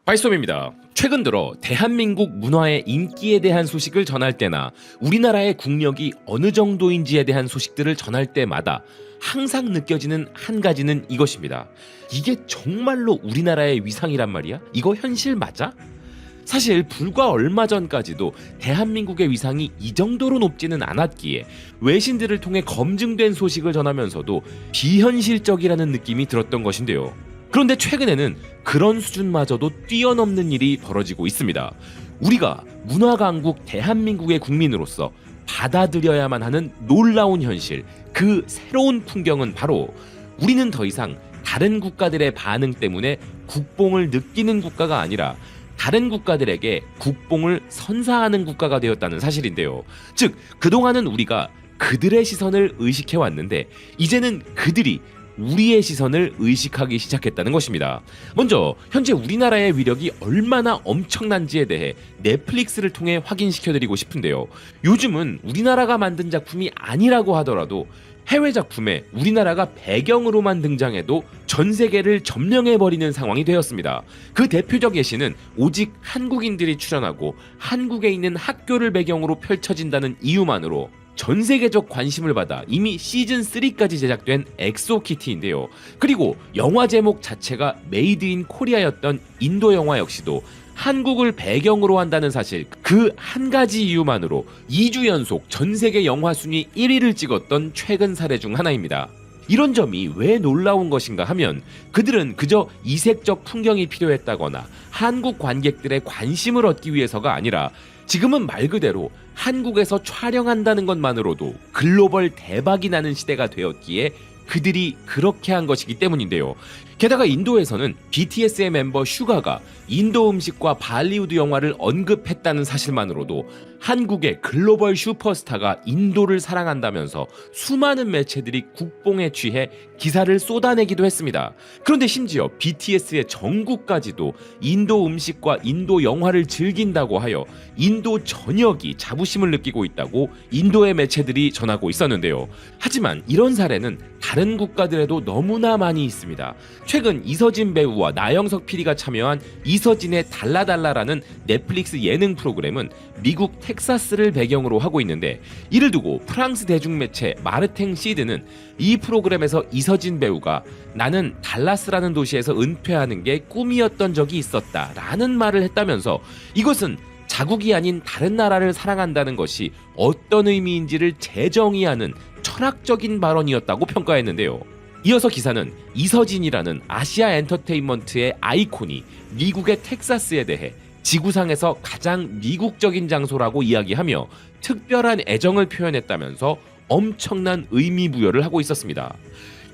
파이소입니다. 최근 들어 대한민국 문화의 인기에 대한 소식을 전할 때나 우리나라의 국력이 어느 정도인지에 대한 소식들을 전할 때마다 항상 느껴지는 한 가지는 이것입니다. 이게 정말로 우리나라의 위상이란 말이야? 이거 현실 맞아? 사실 불과 얼마 전까지도 대한민국의 위상이 이 정도로 높지는 않았기에 외신들을 통해 검증된 소식을 전하면서도 비현실적이라는 느낌이 들었던 것인데요. 그런데 최근에는 그런 수준마저도 뛰어넘는 일이 벌어지고 있습니다. 우리가 문화강국 대한민국의 국민으로서 받아들여야만 하는 놀라운 현실, 그 새로운 풍경은 바로 우리는 더 이상 다른 국가들의 반응 때문에 국뽕을 느끼는 국가가 아니라 다른 국가들에게 국뽕을 선사하는 국가가 되었다는 사실인데요. 즉, 그동안은 우리가 그들의 시선을 의식해왔는데 이제는 그들이 우리의 시선을 의식하기 시작했다는 것입니다. 먼저 현재 우리나라의 위력이 얼마나 엄청난지에 대해 넷플릭스를 통해 확인시켜드리고 싶은데요. 요즘은 우리나라가 만든 작품이 아니라고 하더라도 해외 작품에 우리나라가 배경으로만 등장해도 전 세계를 점령해버리는 상황이 되었습니다. 그 대표적 예시는 오직 한국인들이 출연하고 한국에 있는 학교를 배경으로 펼쳐진다는 이유만으로 전 세계적 관심을 받아 이미 시즌3까지 제작된 엑소키티인데요. 그리고 영화 제목 자체가 메이드 인 코리아였던 인도 영화 역시도 한국을 배경으로 한다는 사실, 그 한 가지 이유만으로 2주 연속 전 세계 영화 순위 1위를 찍었던 최근 사례 중 하나입니다. 이런 점이 왜 놀라운 것인가 하면 그들은 그저 이색적 풍경이 필요했다거나 한국 관객들의 관심을 얻기 위해서가 아니라 지금은 말 그대로 한국에서 촬영한다는 것만으로도 글로벌 대박이 나는 시대가 되었기에 그들이 그렇게 한 것이기 때문인데요. 게다가 인도에서는 BTS의 멤버 슈가가 인도 음식과 발리우드 영화를 언급했다는 사실만으로도 한국의 글로벌 슈퍼스타가 인도를 사랑한다면서 수많은 매체들이 국뽕에 취해 기사를 쏟아내기도 했습니다. 그런데 심지어 BTS의 정국까지도 인도 음식과 인도 영화를 즐긴다고 하여 인도 전역이 자부심을 느끼고 있다고 인도의 매체들이 전하고 있었는데요. 하지만 이런 사례는 다른 국가들에도 너무나 많이 있습니다. 최근 이서진 배우와 나영석 PD가 참여한 이서진의 달라달라라는 넷플릭스 예능 프로그램은 미국 텍사스를 배경으로 하고 있는데, 이를 두고 프랑스 대중매체 마르탱 시드는 이 프로그램에서 이서진 배우가 나는 달라스라는 도시에서 은퇴하는 게 꿈이었던 적이 있었다 라는 말을 했다면서 이것은 자국이 아닌 다른 나라를 사랑한다는 것이 어떤 의미인지를 재정의하는 철학적인 발언이었다고 평가했는데요. 이어서 기사는 이서진이라는 아시아 엔터테인먼트의 아이콘이 미국의 텍사스에 대해 지구상에서 가장 미국적인 장소라고 이야기하며 특별한 애정을 표현했다면서 엄청난 의미 부여를 하고 있었습니다.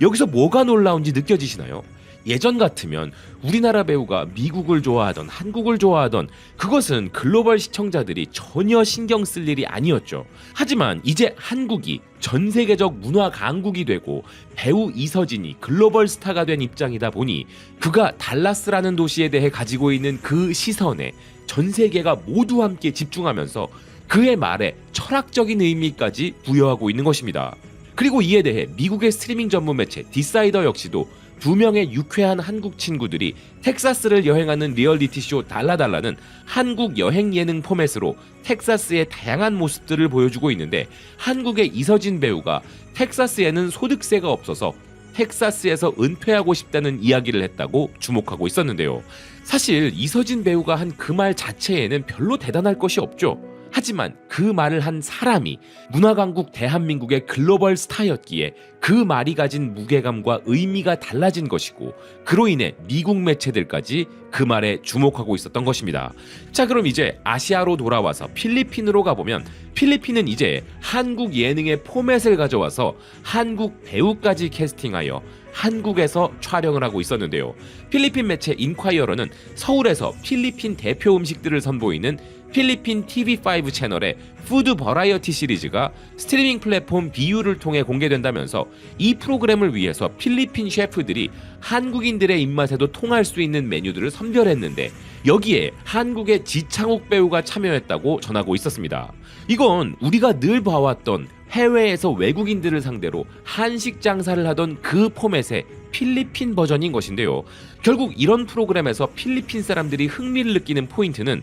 여기서 뭐가 놀라운지 느껴지시나요? 예전 같으면 우리나라 배우가 미국을 좋아하던 한국을 좋아하던 그것은 글로벌 시청자들이 전혀 신경 쓸 일이 아니었죠. 하지만 이제 한국이 전 세계적 문화 강국이 되고 배우 이서진이 글로벌 스타가 된 입장이다 보니 그가 달라스라는 도시에 대해 가지고 있는 그 시선에 전 세계가 모두 함께 집중하면서 그의 말에 철학적인 의미까지 부여하고 있는 것입니다. 그리고 이에 대해 미국의 스트리밍 전문 매체 디사이더 역시도 2명의 유쾌한 한국 친구들이 텍사스를 여행하는 리얼리티쇼 달라달라는 한국 여행 예능 포맷으로 텍사스의 다양한 모습들을 보여주고 있는데, 한국의 이서진 배우가 텍사스에는 소득세가 없어서 텍사스에서 은퇴하고 싶다는 이야기를 했다고 주목하고 있었는데요. 사실 이서진 배우가 한 그 말 자체에는 별로 대단할 것이 없죠. 하지만 그 말을 한 사람이 문화강국 대한민국의 글로벌 스타였기에 그 말이 가진 무게감과 의미가 달라진 것이고, 그로 인해 미국 매체들까지 그 말에 주목하고 있었던 것입니다. 자, 그럼 이제 아시아로 돌아와서 필리핀으로 가보면, 필리핀은 이제 한국 예능의 포맷을 가져와서 한국 배우까지 캐스팅하여 한국에서 촬영을 하고 있었는데요. 필리핀 매체 인콰이어러는 서울에서 필리핀 대표 음식들을 선보이는 필리핀 TV5 채널의 푸드 버라이어티 시리즈가 스트리밍 플랫폼 비유를 통해 공개된다면서 이 프로그램을 위해서 필리핀 셰프들이 한국인들의 입맛에도 통할 수 있는 메뉴들을 선별했는데 여기에 한국의 지창욱 배우가 참여했다고 전하고 있었습니다. 이건 우리가 늘 봐왔던 해외에서 외국인들을 상대로 한식 장사를 하던 그 포맷의 필리핀 버전인 것인데요. 결국 이런 프로그램에서 필리핀 사람들이 흥미를 느끼는 포인트는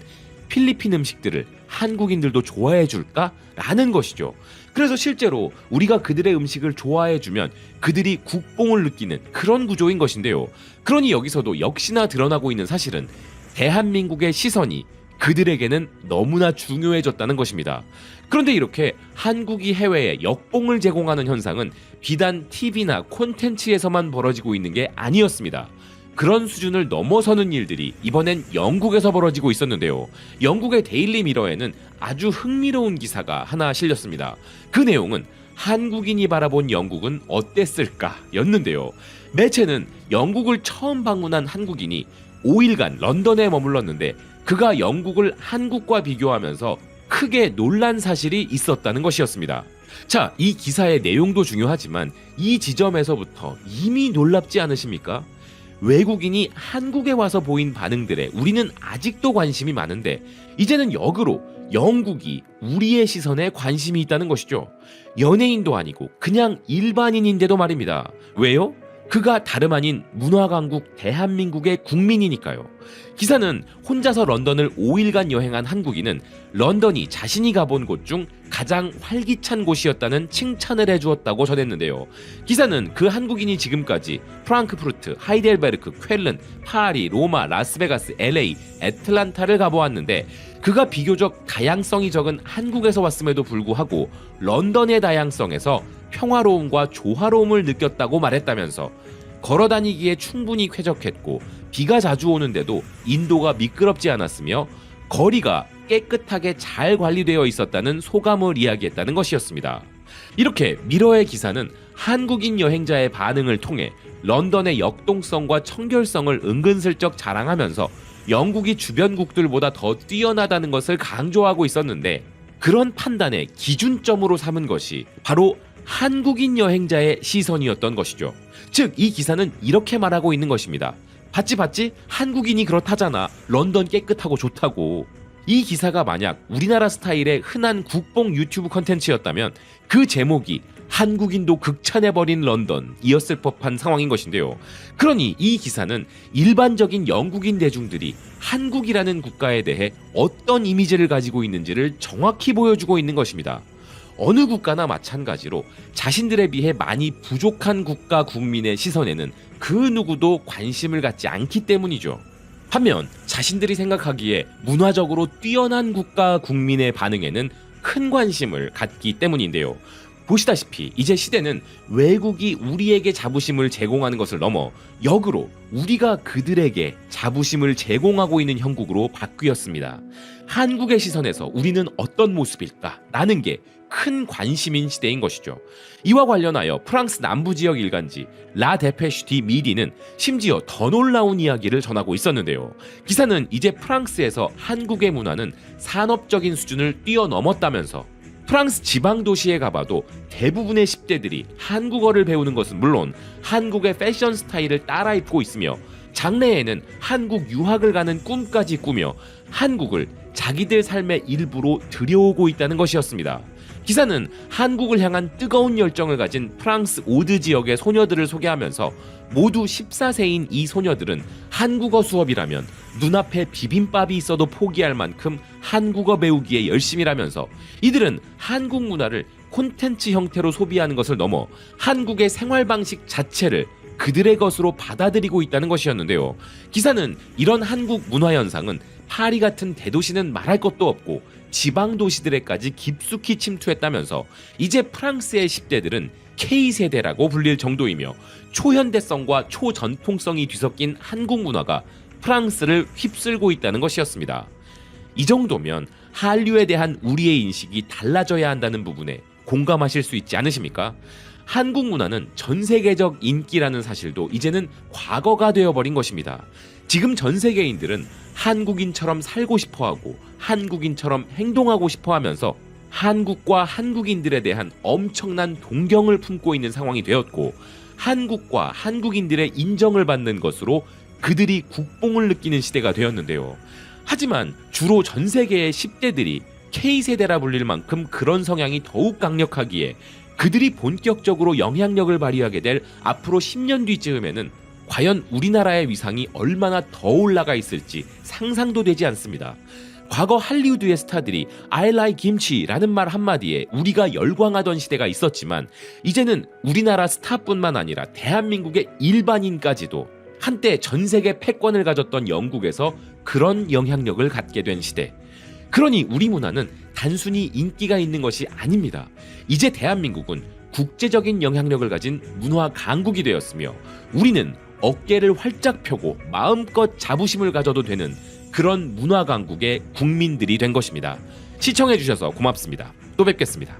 필리핀 음식들을 한국인들도 좋아해 줄까? 라는 것이죠. 그래서 실제로 우리가 그들의 음식을 좋아해 주면 그들이 국뽕을 느끼는 그런 구조인 것인데요. 그러니 여기서도 역시나 드러나고 있는 사실은 대한민국의 시선이 그들에게는 너무나 중요해졌다는 것입니다. 그런데 이렇게 한국이 해외에 역뽕을 제공하는 현상은 비단 TV나 콘텐츠에서만 벌어지고 있는 게 아니었습니다. 그런 수준을 넘어서는 일들이 이번엔 영국에서 벌어지고 있었는데요. 영국의 데일리 미러에는 아주 흥미로운 기사가 하나 실렸습니다. 그 내용은 한국인이 바라본 영국은 어땠을까 였는데요. 매체는 영국을 처음 방문한 한국인이 5일간 런던에 머물렀는데 그가 영국을 한국과 비교하면서 크게 놀란 사실이 있었다는 것이었습니다. 자, 이 기사의 내용도 중요하지만 이 지점에서부터 이미 놀랍지 않으십니까? 외국인이 한국에 와서 보인 반응들에 우리는 아직도 관심이 많은데 이제는 역으로 영국이 우리의 시선에 관심이 있다는 것이죠. 연예인도 아니고 그냥 일반인인데도 말입니다. 왜요? 그가 다름 아닌 문화강국 대한민국의 국민이니까요. 기사는 혼자서 런던을 5일간 여행한 한국인은 런던이 자신이 가본 곳 중 가장 활기찬 곳이었다는 칭찬을 해주었다고 전했는데요. 기사는 그 한국인이 지금까지 프랑크푸르트, 하이델베르크, 쾰른, 파리, 로마, 라스베가스, LA, 애틀란타를 가보았는데 그가 비교적 다양성이 적은 한국에서 왔음에도 불구하고 런던의 다양성에서 평화로움과 조화로움을 느꼈다고 말했다면서 걸어다니기에 충분히 쾌적했고 비가 자주 오는데도 인도가 미끄럽지 않았으며 거리가 깨끗하게 잘 관리되어 있었다는 소감을 이야기했다는 것이었습니다. 이렇게 미러의 기사는 한국인 여행자의 반응을 통해 런던의 역동성과 청결성을 은근슬쩍 자랑하면서 영국이 주변국들보다 더 뛰어나다는 것을 강조하고 있었는데 그런 판단의 기준점으로 삼은 것이 바로 한국인 여행자의 시선이었던 것이죠. 즉, 이 기사는 이렇게 말하고 있는 것입니다. 봤지? 한국인이 그렇다잖아. 런던 깨끗하고 좋다고. 이 기사가 만약 우리나라 스타일의 흔한 국뽕 유튜브 컨텐츠였다면 그 제목이 한국인도 극찬해버린 런던이었을 법한 상황인 것인데요. 그러니 이 기사는 일반적인 영국인 대중들이 한국이라는 국가에 대해 어떤 이미지를 가지고 있는지를 정확히 보여주고 있는 것입니다. 어느 국가나 마찬가지로 자신들에 비해 많이 부족한 국가 국민의 시선에는 그 누구도 관심을 갖지 않기 때문이죠. 반면 자신들이 생각하기에 문화적으로 뛰어난 국가 국민의 반응에는 큰 관심을 갖기 때문인데요. 보시다시피 이제 시대는 외국이 우리에게 자부심을 제공하는 것을 넘어 역으로 우리가 그들에게 자부심을 제공하고 있는 형국으로 바뀌었습니다. 한국의 시선에서 우리는 어떤 모습일까? 라는 게 큰 관심인 시대인 것이죠. 이와 관련하여 프랑스 남부 지역 일간지 라 데페슈 디 미디는 심지어 더 놀라운 이야기를 전하고 있었는데요. 기사는 이제 프랑스에서 한국의 문화는 산업적인 수준을 뛰어넘었다면서 프랑스 지방 도시에 가봐도 대부분의 10대들이 한국어를 배우는 것은 물론 한국의 패션 스타일을 따라 입고 있으며 장래에는 한국 유학을 가는 꿈까지 꾸며 한국을 자기들 삶의 일부로 들여오고 있다는 것이었습니다. 기사는 한국을 향한 뜨거운 열정을 가진 프랑스 오드 지역의 소녀들을 소개하면서 모두 14세인 이 소녀들은 한국어 수업이라면 눈앞에 비빔밥이 있어도 포기할 만큼 한국어 배우기에 열심이라면서 이들은 한국 문화를 콘텐츠 형태로 소비하는 것을 넘어 한국의 생활 방식 자체를 그들의 것으로 받아들이고 있다는 것이었는데요. 기사는 이런 한국 문화 현상은 파리 같은 대도시는 말할 것도 없고 지방 도시들에까지 깊숙이 침투했다면서 이제 프랑스의 10대들은 K세대라고 불릴 정도이며 초현대성과 초전통성이 뒤섞인 한국 문화가 프랑스를 휩쓸고 있다는 것이었습니다. 이 정도면 한류에 대한 우리의 인식이 달라져야 한다는 부분에 공감하실 수 있지 않으십니까? 한국 문화는 전 세계적 인기라는 사실도 이제는 과거가 되어버린 것입니다. 지금 전 세계인들은 한국인처럼 살고 싶어하고 한국인처럼 행동하고 싶어하면서 한국과 한국인들에 대한 엄청난 동경을 품고 있는 상황이 되었고 한국과 한국인들의 인정을 받는 것으로 그들이 국뽕을 느끼는 시대가 되었는데요. 하지만 주로 전 세계의 10대들이 K세대라 불릴 만큼 그런 성향이 더욱 강력하기에 그들이 본격적으로 영향력을 발휘하게 될 앞으로 10년 뒤쯤에는 과연 우리나라의 위상이 얼마나 더 올라가 있을지 상상도 되지 않습니다. 과거 할리우드의 스타들이 I like 김치라는 말 한마디에 우리가 열광하던 시대가 있었지만 이제는 우리나라 스타뿐만 아니라 대한민국의 일반인까지도 한때 전 세계 패권을 가졌던 영국에서 그런 영향력을 갖게 된 시대. 그러니 우리 문화는 단순히 인기가 있는 것이 아닙니다. 이제 대한민국은 국제적인 영향력을 가진 문화 강국이 되었으며 우리는 어깨를 활짝 펴고 마음껏 자부심을 가져도 되는 그런 문화 강국의 국민들이 된 것입니다. 시청해주셔서 고맙습니다. 또 뵙겠습니다.